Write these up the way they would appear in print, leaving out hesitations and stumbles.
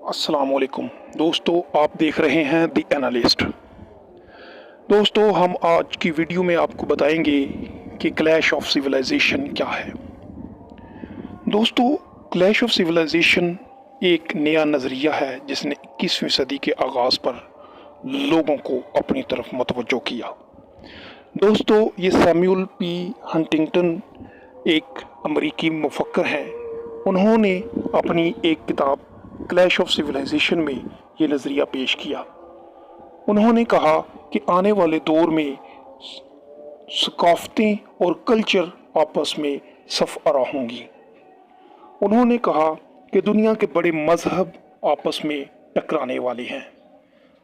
अस्सलामुअलैकुम दोस्तों, आप देख रहे हैं द एनालिस्ट। दोस्तों, हम आज की वीडियो में आपको बताएंगे कि क्लैश ऑफ सिविलाइजेशन क्या है। दोस्तों, क्लैश ऑफ सिविलाइजेशन एक नया नज़रिया है जिसने 21वीं सदी के आगाज़ पर लोगों को अपनी तरफ मतवज्जो किया। दोस्तों, ये सैमुअल पी हंटिंगटन एक अमरीकी मुफक्कर हैं। उन्होंने अपनी एक किताब क्लैश ऑफ सिविलाइजेशन में ये नज़रिया पेश किया। उन्होंने कहा कि आने वाले दौर में सकाफ़तें और कल्चर आपस में सफ़अरा होंगी। उन्होंने कहा कि दुनिया के बड़े मज़हब आपस में टकराने वाले हैं।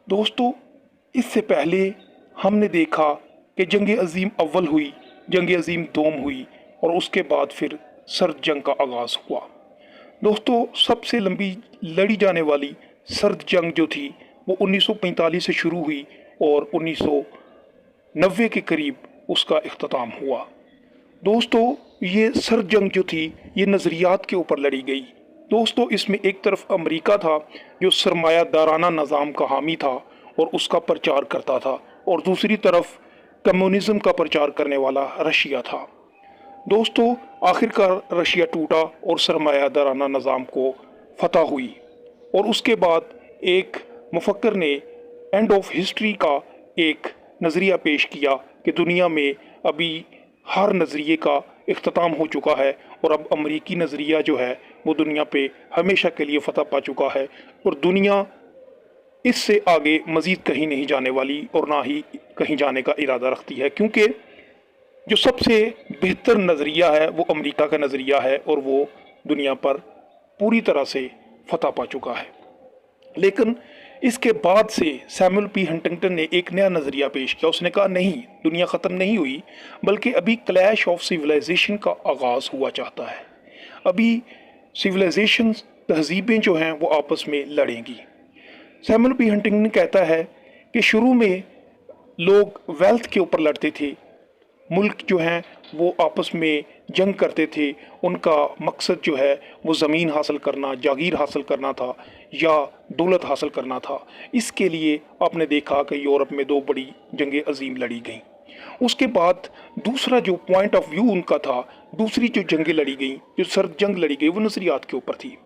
दोस्तों, इससे पहले हमने देखा कि जंग अज़ीम अव्वल हुई, जंग अज़ीम दोम हुई और उसके बाद फिर सर्द जंग का आगाज़ हुआ। दोस्तों, सबसे लंबी लड़ी जाने वाली सर्द जंग जो थी वो 1945 से शुरू हुई और 1990 के करीब उसका इख्तिताम हुआ। दोस्तों, ये सर्द जंग जो थी ये नज़रियात के ऊपर लड़ी गई। दोस्तों, इसमें एक तरफ अमेरिका था जो सरमायादाराना निज़ाम का हामी था और उसका प्रचार करता था, और दूसरी तरफ कम्युनिज़म का प्रचार करने वाला रशिया था। दोस्तों, आखिरकार रशिया टूटा और सरमायादाराना निज़ाम को फतह हुई, और उसके बाद एक मुफक्कर ने एंड ऑफ हिस्ट्री का एक नज़रिया पेश किया कि दुनिया में अभी हर नज़रिए का इख्तिताम हो चुका है और अब अमरीकी नज़रिया जो है वो दुनिया पे हमेशा के लिए फतह पा चुका है, और दुनिया इससे आगे मज़ीद कहीं नहीं जाने वाली और ना ही कहीं जाने का इरादा रखती है, क्योंकि जो सबसे बेहतर नज़रिया है वो अमेरिका का नज़रिया है और वो दुनिया पर पूरी तरह से फतह पा चुका है। लेकिन इसके बाद से सैमुअल पी हंटिंगटन ने एक नया नज़रिया पेश किया। उसने कहा नहीं, दुनिया ख़त्म नहीं हुई, बल्कि अभी क्लैश ऑफ सिविलाइजेशन का आगाज़ हुआ चाहता है। अभी सिविलाइजेशन तहजीबें जो हैं वो आपस में लड़ेंगी। सैमुअल पी हंटिंगटन कहता है कि शुरू में लोग वेल्थ के ऊपर लड़ते थे, मुल्क जो हैं वो आपस में जंग करते थे, उनका मकसद जो है वो ज़मीन हासिल करना, जागीर हासिल करना था या दौलत हासिल करना था। इसके लिए आपने देखा कि यूरोप में दो बड़ी जंगें अजीम लड़ी गईं। उसके बाद दूसरा जो पॉइंट ऑफ व्यू उनका था, दूसरी जो जंगें लड़ी गईं, जो सर्द जंग लड़ी गई, वो नज़रियात के ऊपर थी।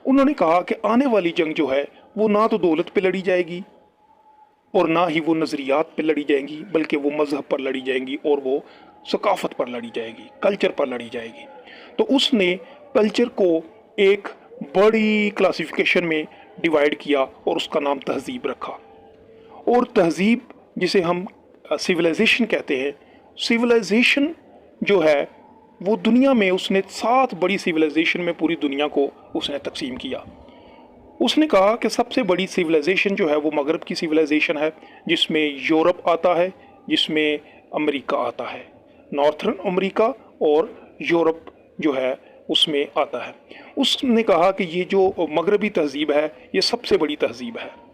उन्होंने कहा कि आने वाली जंग जो है वो ना तो दौलत पे लड़ी जाएगी और ना ही वो नज़रियात पर लड़ी जाएंगी, बल्कि वो मज़हब पर लड़ी जाएंगी और वो सकाफ़त पर लड़ी जाएगी, कल्चर पर लड़ी जाएगी। तो उसने कल्चर को एक बड़ी क्लासिफिकेशन में डिवाइड किया और उसका नाम तहज़ीब रखा। और तहज़ीब जिसे हम सिविलाइजेशन कहते हैं, सिविलाइजेशन जो है वो दुनिया में उसने 7 बड़ी सिविलाइजेशन में पूरी दुनिया को उसने तकसीम किया। उसने कहा कि सबसे बड़ी सिविलाइजेशन जो है वो मगरब की सिविलाइजेशन है, जिसमें यूरोप आता है, जिसमें अमेरिका आता है, नॉर्थर्न अमेरिका और यूरोप जो है उसमें आता है। उसने कहा कि ये जो मगरबी तहज़ीब है ये सबसे बड़ी तहज़ीब है।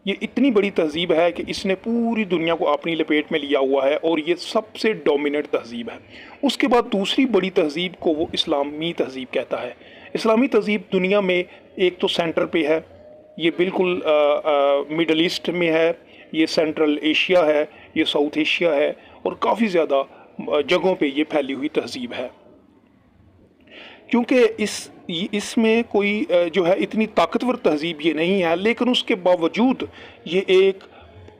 ये इतनी बड़ी तहज़ीब है कि इसने पूरी दुनिया को अपनी लपेट में लिया हुआ है और ये सबसे डोमिनेंट तहज़ीब है। उसके बाद दूसरी बड़ी तहज़ीब को वो इस्लामी तहज़ीब कहता है। इस्लामी तहज़ीब दुनिया में एक तो सेंटर पे है, ये बिल्कुल मिडल ईस्ट में है, ये सेंट्रल एशिया है, ये साउथ एशिया है, और काफ़ी ज़्यादा जगहों पे ये फैली हुई तहज़ीब है। क्योंकि इसमें कोई जो है इतनी ताकतवर तहज़ीब ये नहीं है, लेकिन उसके बावजूद ये एक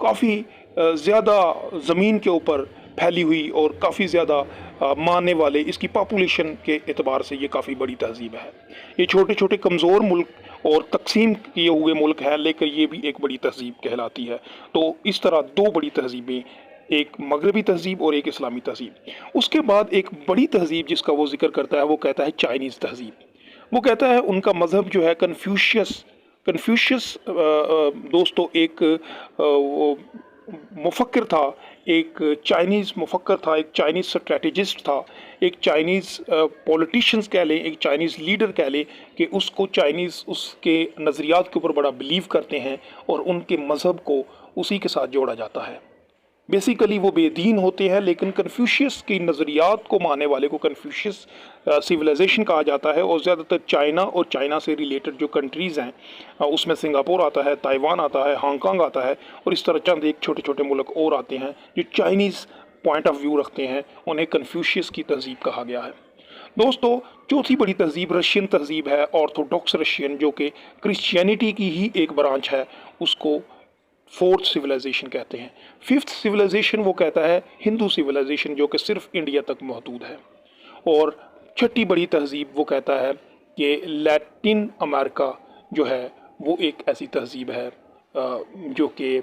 काफ़ी ज़्यादा ज़मीन के ऊपर फैली हुई और काफ़ी ज़्यादा मानने वाले, इसकी पॉपुलेशन के एतबार से ये काफ़ी बड़ी तहज़ीब है। ये छोटे छोटे कमज़ोर मुल्क और तकसीम किए हुए मुल्क हैं, लेकिन ये भी एक बड़ी तहज़ीब कहलाती है। तो इस तरह 2 बड़ी तहज़ीबें, एक मगरबी तहज़ीब और एक इस्लामी तहज़ीब। उसके बाद एक बड़ी तहज़ीब जिसका वो जिक्र करता है वो कहता है चाइनीज़ तहज़ीब। वो कहता है उनका मज़हब जो है कन्फ्यूशियस दोस्तों एक मुफक्र था, एक चाइनीज़ मुफक्र था, एक चाइनीज़ स्ट्रेटजिस्ट था, एक चाइनीज़ पॉलिटिशियंस कह लें, एक चाइनीज़ लीडर कह लें, कि उसको चाइनीज़ उसके नज़रियात के ऊपर बड़ा बिलीव करते हैं और उनके मज़हब को उसी के साथ जोड़ा जाता है। बेसिकली वो बेदीन होते हैं, लेकिन कन्फ्यूशियस की नज़रियात को मानने वाले को कन्फ्यूशियस सिविलाइजेशन कहा जाता है। और ज़्यादातर चाइना और चाइना से रिलेटेड जो कंट्रीज़ हैं उसमें सिंगापुर आता है, ताइवान आता है, हांगकांग आता है, और इस तरह चंद एक छोटे छोटे मुल्क और आते हैं जो चाइनीज़ पॉइंट ऑफ व्यू रखते हैं। उन्हें कन्फ्यूशियस की तहज़ीब कहा गया है। दोस्तों, चौथी बड़ी तहज़ीब रशियन तहज़ीब है, ऑर्थोडॉक्स रशियन, जो कि क्रिश्चियनिटी की ही एक ब्रांच है। उसको फोर्थ सिविलाइजेशन कहते हैं। फिफ्थ सिविलाइजेशन वो कहता है हिंदू सिविलाइजेशन, जो कि सिर्फ इंडिया तक महदूद है। और छठी बड़ी तहज़ीब वो कहता है कि लैटिन अमेरिका जो है वो एक ऐसी तहज़ीब है जो कि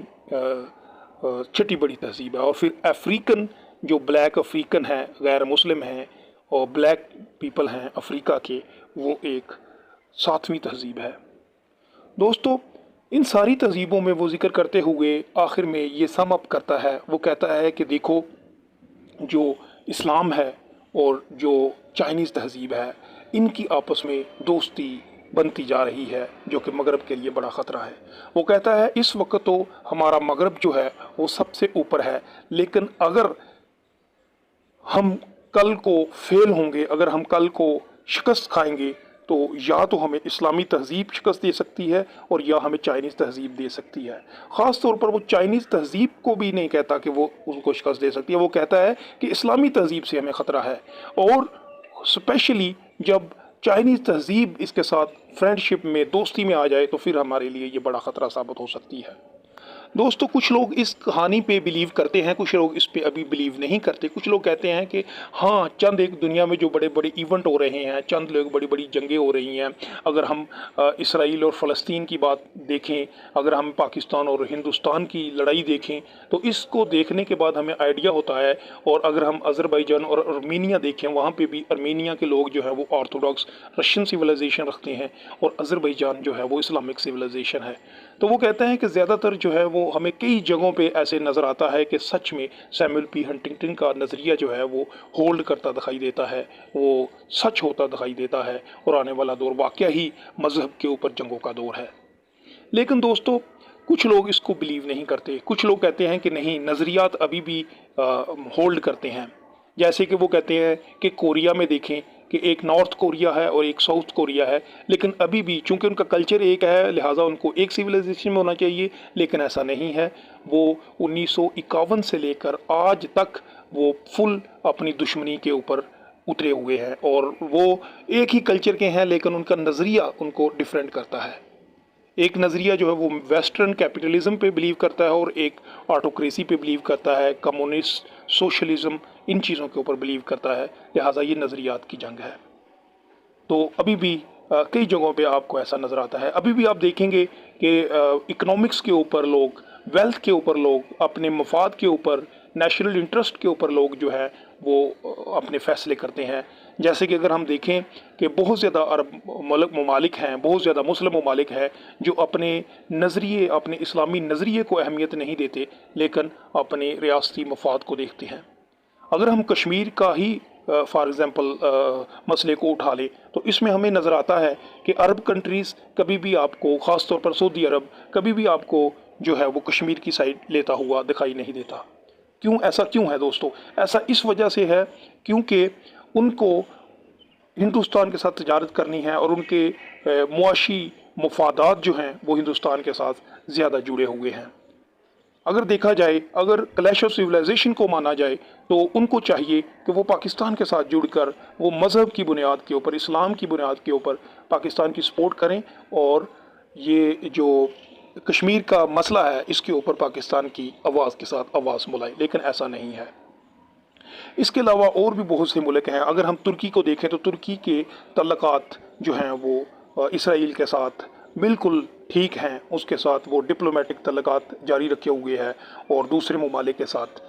छठी बड़ी तहज़ीब है। और फिर अफ्रीकन, जो ब्लैक अफ्रीकन है, गैर मुस्लिम हैं और ब्लैक पीपल हैं अफ्रीका के, वो एक सातवीं तहज़ीब है। दोस्तों, इन सारी तहज़ीबों में वो ज़िक्र करते हुए आखिर में ये सम अप करता है, वो कहता है कि देखो, जो इस्लाम है और जो चाइनीज़ तहज़ीब है, इनकी आपस में दोस्ती बनती जा रही है, जो कि मगरब के लिए बड़ा ख़तरा है। वो कहता है इस वक्त तो हमारा मगरब जो है वो सबसे ऊपर है, लेकिन अगर हम कल को फेल होंगे, अगर हम कल को शिकस्त खाएंगे, तो या तो हमें इस्लामी तहज़ीब शिकस्त दे सकती है और या हमें चाइनीज़ तहज़ीब दे सकती है। ख़ास तौर पर वो चाइनीज़ तहज़ीब को भी नहीं कहता कि वो उनको शिकस्त दे सकती है, वो कहता है कि इस्लामी तहज़ीब से हमें ख़तरा है। और स्पेशली जब चाइनीज़ तहज़ीब इसके साथ फ्रेंडशिप में, दोस्ती में आ जाए, तो फिर हमारे लिए ये बड़ा ख़तरा साबित हो सकती है। दोस्तों, कुछ लोग इस कहानी पे बिलीव करते हैं, कुछ लोग इस पे अभी बिलीव नहीं करते। कुछ लोग कहते हैं कि हाँ, चंद एक दुनिया में जो बड़े बड़े इवेंट हो रहे हैं, चंद लोग बड़ी बड़ी जंगें हो रही हैं, अगर हम इसराइल और फ़लस्तीन की बात देखें, अगर हम पाकिस्तान और हिंदुस्तान की लड़ाई देखें, तो इसको देखने के बाद हमें आइडिया होता है। और अगर हम अज़रबैजान और अर्मीनिया देखें, वहाँ पे भी अर्मीनिया के लोग जो है वो ऑर्थोडॉक्स रशियन सिविलाइजेशन रखते हैं और अज़रबैजान जो है वो इस्लामिक सिविलाइजेशन है। तो वो कहते हैं कि ज़्यादातर जो है वो हमें कई जगहों पे ऐसे नज़र आता है कि सच में सैमुअल पी हंटिंगटन का नज़रिया जो है वो होल्ड करता दिखाई देता है, वो सच होता दिखाई देता है, और आने वाला दौर वाकई ही मज़हब के ऊपर जंगों का दौर है। लेकिन दोस्तों, कुछ लोग इसको बिलीव नहीं करते। कुछ लोग कहते हैं कि नहीं, नज़रियात अभी भी होल्ड करते हैं। जैसे कि वो कहते हैं कि कोरिया में देखें कि एक नॉर्थ कोरिया है और एक साउथ कोरिया है, लेकिन अभी भी चूंकि उनका कल्चर एक है, लिहाजा उनको एक सिविलाइजेशन में होना चाहिए, लेकिन ऐसा नहीं है। वो 1951 से लेकर आज तक वो फुल अपनी दुश्मनी के ऊपर उतरे हुए हैं, और वो एक ही कल्चर के हैं, लेकिन उनका नज़रिया उनको डिफरेंट करता है। एक नज़रिया जो है वो वेस्टर्न कैपिटलिज्म पे बिलीव करता है, और एक ऑटोक्रेसी पे बिलीव करता है, कम्युनिस्ट, सोशलिज्म, इन चीज़ों के ऊपर बिलीव करता है। लिहाजा ये नज़रियात की जंग है। तो अभी भी कई जगहों पे आपको ऐसा नज़र आता है। अभी भी आप देखेंगे कि इकोनॉमिक्स के ऊपर लोग, वेल्थ के ऊपर लोग, अपने मफाद के ऊपर, नेशनल इंटरेस्ट के ऊपर लोग जो है वो अपने फ़ैसले करते हैं। जैसे कि अगर हम देखें कि बहुत ज़्यादा अरब ममालिक हैं, बहुत ज़्यादा मुस्लिम ममालिक हैं जो अपने नज़रिए, अपने इस्लामी नज़रिए को अहमियत नहीं देते, लेकिन अपने रियासती मफाद को देखते हैं। अगर हम कश्मीर का ही फॉर एग्ज़ाम्पल मसले को उठा लें, तो इसमें हमें नज़र आता है कि अरब कंट्रीज़ कभी भी आपको, ख़ास तौर पर सऊदी अरब, कभी भी आपको जो है वो कश्मीर की साइड लेता हुआ दिखाई नहीं देता। क्यों? ऐसा क्यों है दोस्तों? ऐसा इस वजह से है क्योंकि उनको हिंदुस्तान के साथ तजारत करनी है, और उनके मुआशी मफादात जो हैं वो हिंदुस्तान के साथ ज़्यादा जुड़े हुए हैं। अगर देखा जाए, अगर क्लैश ऑफ सिविलाइजेशन को माना जाए, तो उनको चाहिए कि वो पाकिस्तान के साथ जुड़कर वो मज़हब की बुनियाद के ऊपर, इस्लाम की बुनियाद के ऊपर पाकिस्तान की सपोर्ट करें, और ये जो कश्मीर का मसला है इसके ऊपर पाकिस्तान की आवाज़ के साथ आवाज़ मिलाएं। लेकिन ऐसा नहीं है। इसके अलावा और भी बहुत से मुल्क हैं। अगर हम तुर्की को देखें, तो तुर्की के तल्लुकात जो हैं वो इसराइल के साथ बिल्कुल ठीक हैं, उसके साथ वो डिप्लोमेटिक तल्लुकात जारी रखे हुए हैं, और दूसरे ममालिक के साथ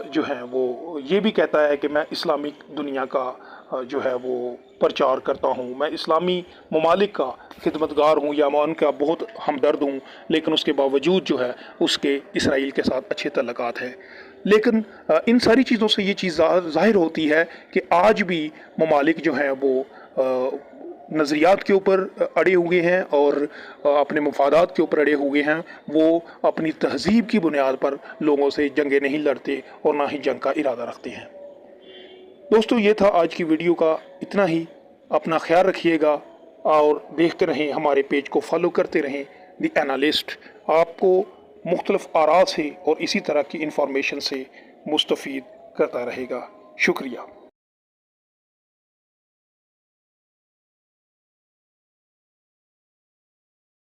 जो हैं वो ये भी कहता है कि मैं इस्लामिक दुनिया का जो है वो प्रचार करता हूँ, मैं इस्लामी ममालिक का खिदमतगार हूँ, या मैं उनका बहुत हमदर्द हूँ, लेकिन उसके बावजूद जो है उसके इसराइल के साथ अच्छे तल्लुकात हैं। लेकिन इन सारी चीज़ों से ये चीज़ ज़ाहिर होती है कि आज भी ममालिक जो हैं वो नज़रियात के ऊपर अड़े हुए हैं और अपने मफादात के ऊपर अड़े हुए हैं, वो अपनी तहज़ीब की बुनियाद पर लोगों से जंगें नहीं लड़ते और ना ही जंग का इरादा रखते हैं। दोस्तों, ये था आज की वीडियो का इतना ही। अपना ख्याल रखिएगा और देखते रहें, हमारे पेज को फॉलो करते रहें। द एनालिस्ट आपको मुख्तलिफ आरा से और इसी तरह की इंफॉर्मेशन से मुस्तफ़ीद करता रहेगा। शुक्रिया।